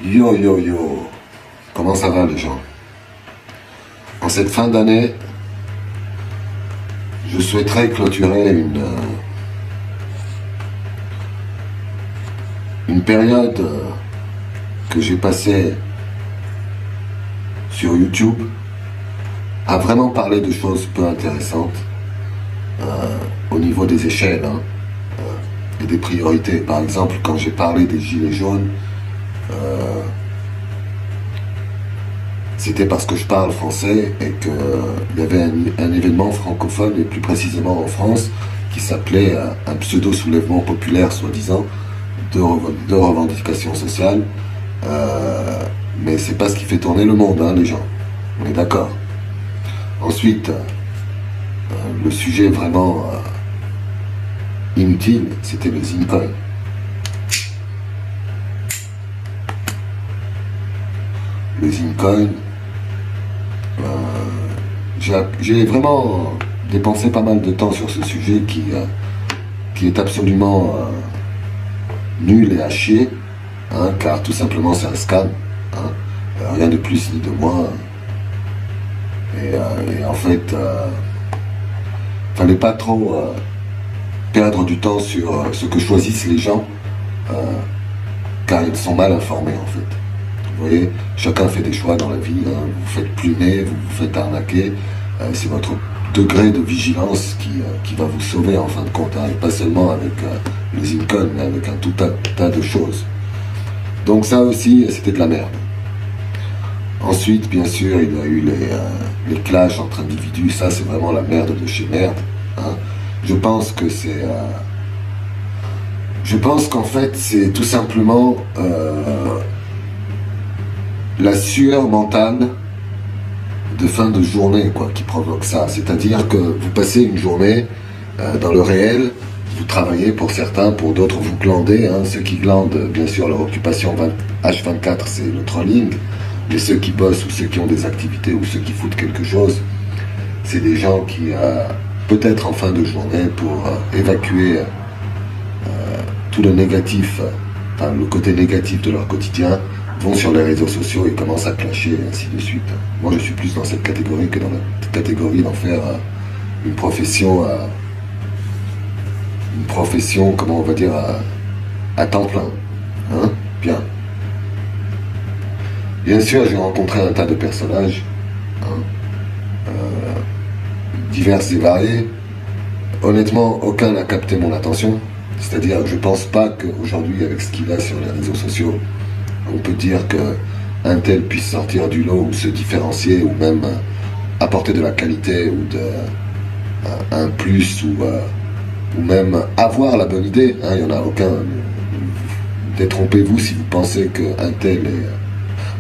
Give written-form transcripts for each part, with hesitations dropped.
Yo yo yo, comment ça va les gens? En cette fin d'année, je souhaiterais clôturer une période que j'ai passée sur YouTube à vraiment parler de choses peu intéressantes au niveau des échelles et des priorités. Par exemple, quand j'ai parlé des gilets jaunes, c'était parce que je parle français et qu'il y avait un événement francophone, et plus précisément en France, qui s'appelait un pseudo-soulèvement populaire, soi-disant, de revendications sociales. Mais c'est pas ce qui fait tourner le monde, les gens. On est d'accord. Ensuite, le sujet vraiment inutile, c'était le Zincoin. Le Zincoin, j'ai vraiment dépensé pas mal de temps sur ce sujet qui est absolument nul et à chier, car tout simplement c'est un scam, rien de plus ni de moins. Et en fait, fallait pas trop perdre du temps sur ce que choisissent les gens, car ils sont mal informés en fait. Vous voyez, chacun fait des choix dans la vie, vous vous faites plumer, vous vous faites arnaquer, c'est votre degré de vigilance qui va vous sauver en fin de compte, et pas seulement avec les incons, mais avec un tout tas de choses. Donc ça aussi, c'était de la merde. Ensuite, bien sûr, il y a eu les clashs entre individus, ça c'est vraiment la merde de chez merde. Je pense que c'est... je pense qu'en fait, c'est tout simplement... la sueur mentale de fin de journée qui provoque ça. C'est-à-dire que vous passez une journée dans le réel, vous travaillez pour certains, pour d'autres vous glandez. Ceux qui glandent, bien sûr, leur occupation H24, c'est le trolling. Mais ceux qui bossent ou ceux qui ont des activités ou ceux qui foutent quelque chose, c'est des gens qui, peut-être en fin de journée, pour évacuer tout le négatif, le côté négatif de leur quotidien, vont sur les réseaux sociaux et commencent à clasher et ainsi de suite. Moi je suis plus dans cette catégorie que dans la catégorie d'en faire une profession, comment on va dire, à temps plein. Bien. Bien sûr, j'ai rencontré un tas de personnages, divers et variés. Honnêtement, aucun n'a capté mon attention. C'est-à-dire, je pense pas qu'aujourd'hui, avec ce qu'il a sur les réseaux sociaux, on peut dire qu'un tel puisse sortir du lot ou se différencier ou même apporter de la qualité ou un plus ou même avoir la bonne idée. Il n'y en a aucun. Détrompez-vous si vous pensez qu'un tel est...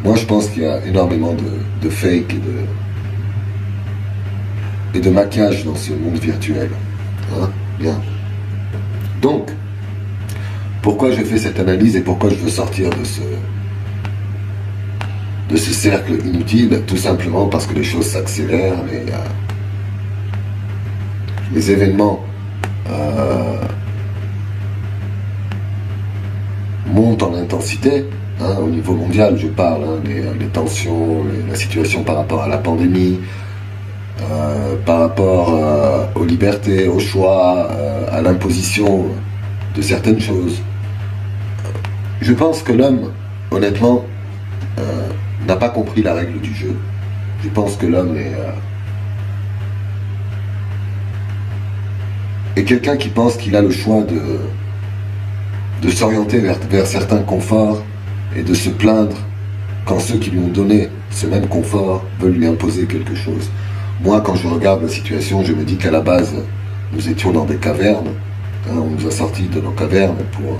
Moi je pense qu'il y a énormément de fake et de maquillage dans ce monde virtuel. Bien. Donc, pourquoi je fais cette analyse et pourquoi je veux sortir de ce cercle inutile? Tout simplement parce que les choses s'accélèrent, les événements montent en intensité, au niveau mondial je parle, les tensions, la situation par rapport à la pandémie, par rapport aux libertés, au choix, à l'imposition de certaines choses. Je pense que l'homme, honnêtement, n'a pas compris la règle du jeu. Je pense que l'homme est quelqu'un qui pense qu'il a le choix de s'orienter vers certains conforts et de se plaindre quand ceux qui lui ont donné ce même confort veulent lui imposer quelque chose. Moi, quand je regarde la situation, je me dis qu'à la base, nous étions dans des cavernes. On nous a sortis de nos cavernes pour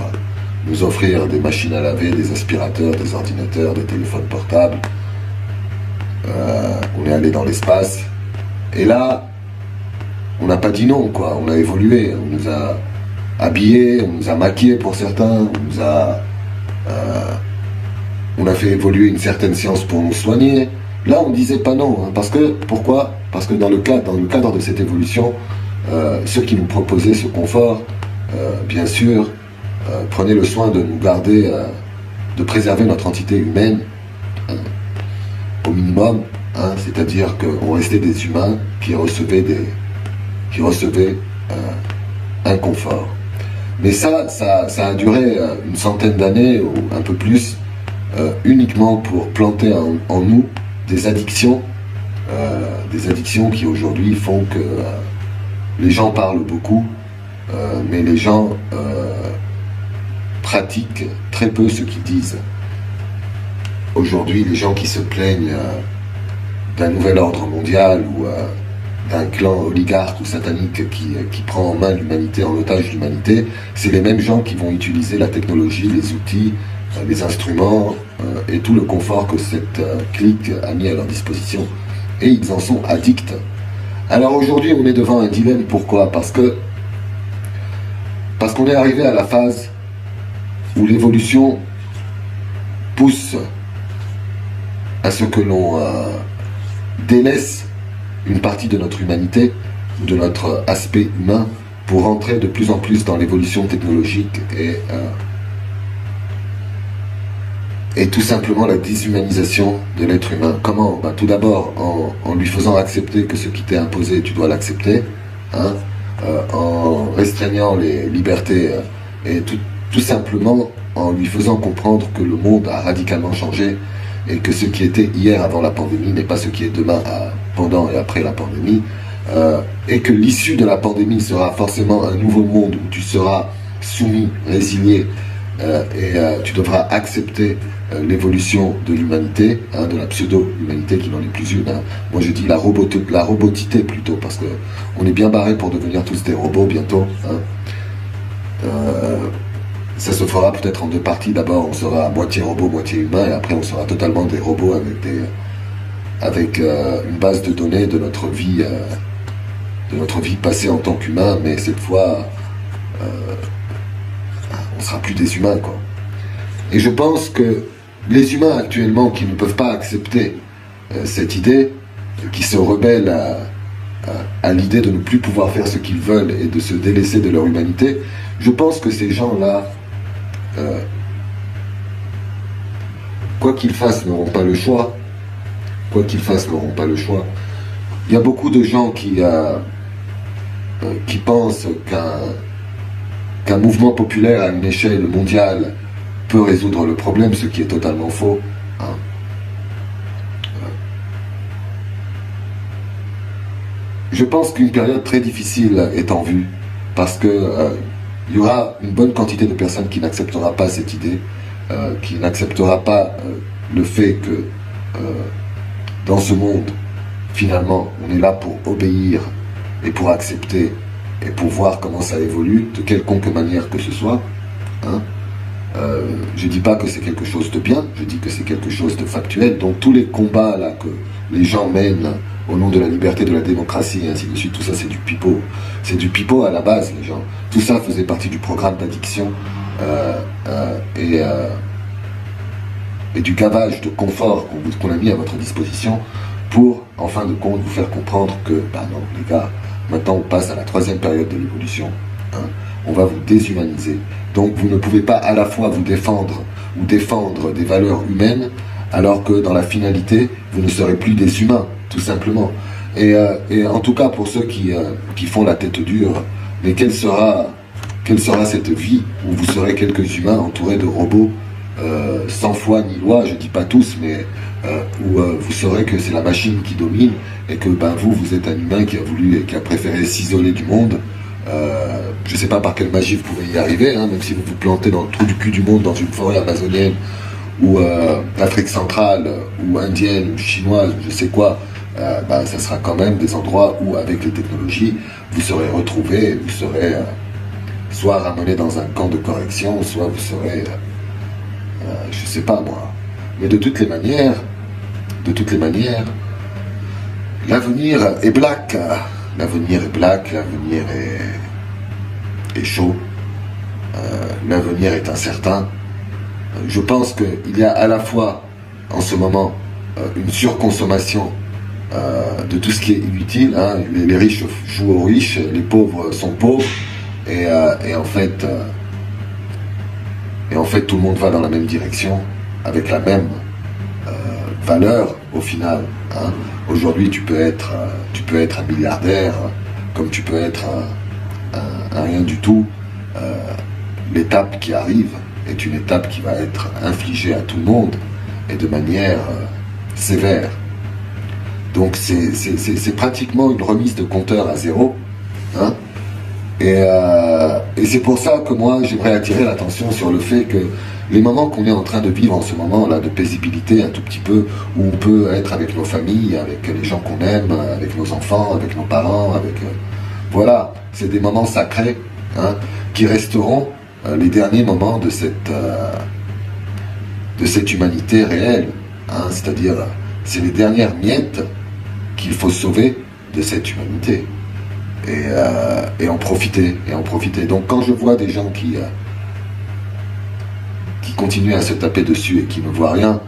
nous offrir des machines à laver, des aspirateurs, des ordinateurs, des téléphones portables. On est allé dans l'espace. Et là, on n'a pas dit non, On a évolué. On nous a habillés, on nous a maquillés pour certains, on a fait évoluer une certaine science pour nous soigner. Là, on disait pas non. Pourquoi ? Parce que dans le cadre de cette évolution, ceux qui nous proposaient ce confort, bien sûr, prenaient le soin de nous garder de préserver notre entité humaine au minimum, hein, c'est-à-dire qu'on restait des humains qui recevaient un confort. Mais ça a duré une centaine d'années ou un peu plus, uniquement pour planter en nous des addictions qui aujourd'hui font que les gens parlent beaucoup, mais les gens pratiquent très peu ce qu'ils disent. Aujourd'hui, les gens qui se plaignent d'un nouvel ordre mondial ou d'un clan oligarque ou satanique qui prend en main l'humanité, en otage l'humanité, c'est les mêmes gens qui vont utiliser la technologie, les outils, les instruments et tout le confort que cette clique a mis à leur disposition. Et ils en sont addicts. Alors aujourd'hui, on est devant un dilemme. Pourquoi ? Parce qu'on est arrivé à la phase où l'évolution pousse à ce que l'on délaisse une partie de notre humanité, de notre aspect humain, pour rentrer de plus en plus dans l'évolution technologique et tout simplement la déshumanisation de l'être humain. Comment ? Tout d'abord en lui faisant accepter que ce qui t'est imposé, tu dois l'accepter, hein, en restreignant les libertés et tout simplement en lui faisant comprendre que le monde a radicalement changé et que ce qui était hier avant la pandémie n'est pas ce qui est demain pendant et après la pandémie, et que l'issue de la pandémie sera forcément un nouveau monde où tu seras soumis, résigné, et tu devras accepter l'évolution de l'humanité, hein, de la pseudo-humanité qui n'en est plus une. Hein. Moi je dis la robotité plutôt, parce que on est bien barré pour devenir tous des robots bientôt. Hein. Ça se fera peut-être en deux parties. D'abord on sera moitié robot, moitié humain, et après on sera totalement des robots avec une base de données de notre vie passée en tant qu'humain, mais cette fois on sera plus des humains, quoi. Et je pense que les humains actuellement qui ne peuvent pas accepter cette idée, qui se rebellent à l'idée de ne plus pouvoir faire ce qu'ils veulent et de se délaisser de leur humanité, je pense que ces gens-là, quoi qu'ils fassent, n'auront pas le choix. Quoi qu'ils fassent, n'auront pas le choix. Il y a beaucoup de gens qui pensent qu'un mouvement populaire à une échelle mondiale peut résoudre le problème, ce qui est totalement faux. Hein. Je pense qu'une période très difficile est en vue, parce que il y aura une bonne quantité de personnes qui n'acceptera pas cette idée, qui n'acceptera pas le fait que dans ce monde, finalement, on est là pour obéir et pour accepter et pour voir comment ça évolue, de quelconque manière que ce soit. Hein. Je dis pas que c'est quelque chose de bien, je dis que c'est quelque chose de factuel. Donc tous les combats là que les gens mènent au nom de la liberté, de la démocratie, et ainsi de suite, tout ça c'est du pipeau. C'est du pipeau à la base, les gens. Tout ça faisait partie du programme d'addiction et du gavage de confort qu'on a mis à votre disposition pour, en fin de compte, vous faire comprendre que, non, les gars, maintenant on passe à la troisième période de l'évolution. Hein. On va vous déshumaniser. Donc vous ne pouvez pas à la fois vous défendre ou défendre des valeurs humaines, alors que dans la finalité, vous ne serez plus des humains, tout simplement. Et en tout cas, pour ceux qui font la tête dure, mais quelle sera cette vie où vous serez quelques humains entourés de robots sans foi ni loi, je dis pas tous, mais où vous saurez que c'est la machine qui domine et que vous êtes un humain qui a voulu et qui a préféré s'isoler du monde. Je sais pas par quelle magie vous pouvez y arriver, hein, même si vous vous plantez dans le trou du cul du monde, dans une forêt amazonienne ou d'Afrique centrale ou indienne ou chinoise, je sais quoi, ça sera quand même des endroits où avec les technologies vous serez retrouvés, vous serez soit ramenés dans un camp de correction, soit vous serez je sais pas moi. Mais de toutes les manières, l'avenir est black. L'avenir est black, l'avenir est chaud, l'avenir est incertain. Je pense qu'il y a à la fois, en ce moment, une surconsommation de tout ce qui est inutile. Hein. Les riches jouent aux riches, les pauvres sont pauvres, et en fait, en fait tout le monde va dans la même direction, avec la même valeur au final. Hein. Aujourd'hui tu peux être un milliardaire, comme tu peux être un rien du tout. L'étape qui arrive est une étape qui va être infligée à tout le monde et de manière sévère. Donc c'est pratiquement une remise de compteur à zéro. Hein. Et c'est pour ça que moi j'aimerais attirer l'attention sur le fait que les moments qu'on est en train de vivre en ce moment-là, de paisibilité un tout petit peu, où on peut être avec nos familles, avec les gens qu'on aime, avec nos enfants, avec nos parents, voilà, c'est des moments sacrés, hein, qui resteront les derniers moments de cette humanité réelle. Hein, c'est-à-dire, c'est les dernières miettes qu'il faut sauver de cette humanité. Et en profiter. Donc quand je vois des gens qui continuent à se taper dessus et qui ne voient rien,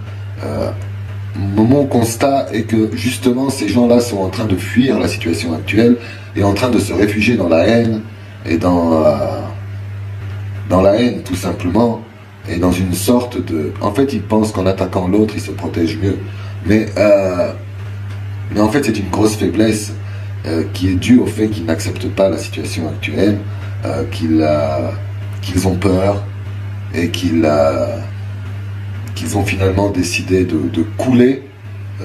mon constat est que justement ces gens-là sont en train de fuir la situation actuelle et en train de se réfugier dans la haine et dans la haine tout simplement, et dans une sorte de... En fait ils pensent qu'en attaquant l'autre ils se protègent mieux, mais en fait c'est une grosse faiblesse qui est due au fait qu'ils n'acceptent pas la situation actuelle, qu'ils ont peur et qu'ils ont finalement décidé de couler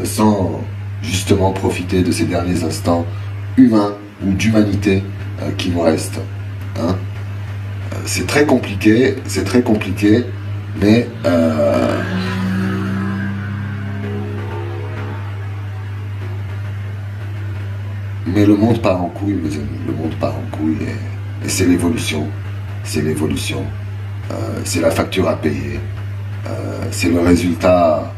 sans justement profiter de ces derniers instants humains ou d'humanité qui nous restent. Hein. C'est très compliqué, mais le monde part en couille, mes amis, le monde part en couille, et c'est l'évolution, c'est la facture à payer, c'est le résultat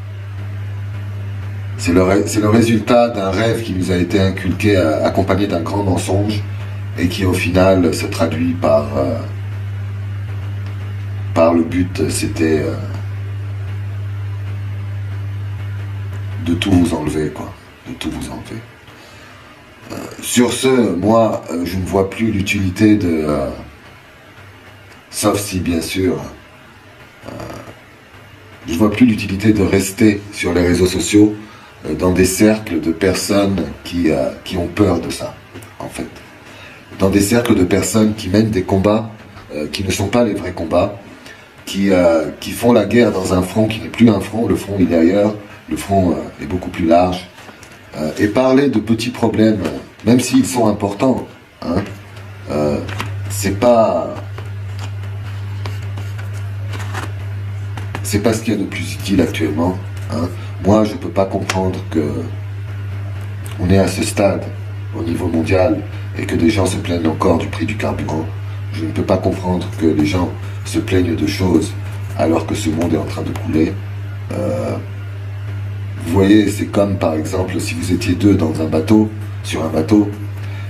d'un rêve qui nous a été inculqué, accompagné d'un grand mensonge, et qui au final se traduit par le but, c'était de tout vous enlever, quoi, de tout vous enlever. Sur ce, moi, je ne vois plus l'utilité de... sauf si, bien sûr, je ne vois plus l'utilité de rester sur les réseaux sociaux dans des cercles de personnes qui ont peur de ça, en fait. Dans des cercles de personnes qui mènent des combats qui ne sont pas les vrais combats, qui font la guerre dans un front qui n'est plus un front, le front il est ailleurs, le front est beaucoup plus large. Et parler de petits problèmes, même s'ils sont importants, hein, c'est pas ce qu'il y a de plus utile actuellement. Hein. Moi, je peux pas comprendre que on est à ce stade au niveau mondial et que des gens se plaignent encore du prix du carburant. Je ne peux pas comprendre que les gens se plaignent de choses alors que ce monde est en train de couler. Vous voyez, c'est comme par exemple si vous étiez deux dans un bateau, sur un bateau,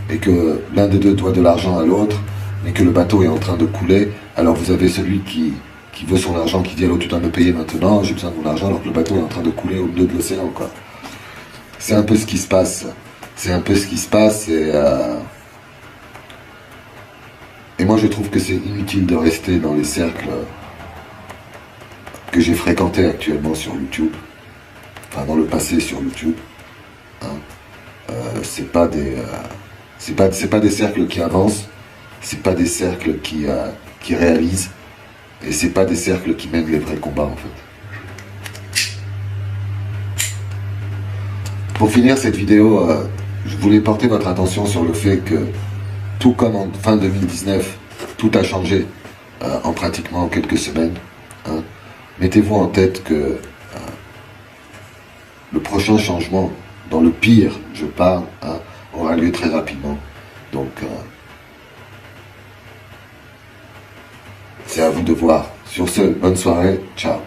et que l'un des deux doit de l'argent à l'autre, mais que le bateau est en train de couler, alors vous avez celui qui veut son argent, qui dit à l'autre, tu dois me payer maintenant, j'ai besoin de mon argent, alors que le bateau est en train de couler au milieu de l'océan, quoi. C'est un peu ce qui se passe. Et moi je trouve que c'est inutile de rester dans les cercles que j'ai fréquentés actuellement sur YouTube, enfin dans le passé sur YouTube. Hein. C'est pas des cercles qui avancent, c'est pas des cercles qui réalisent, et c'est pas des cercles qui mènent les vrais combats en fait. Pour finir cette vidéo, je voulais porter votre attention sur le fait que tout comme en fin 2019, tout a changé en pratiquement quelques semaines. Hein. Mettez-vous en tête que le prochain changement, dans le pire, je parle, hein, aura lieu très rapidement. Donc, c'est à vous de voir. Sur ce, bonne soirée, ciao.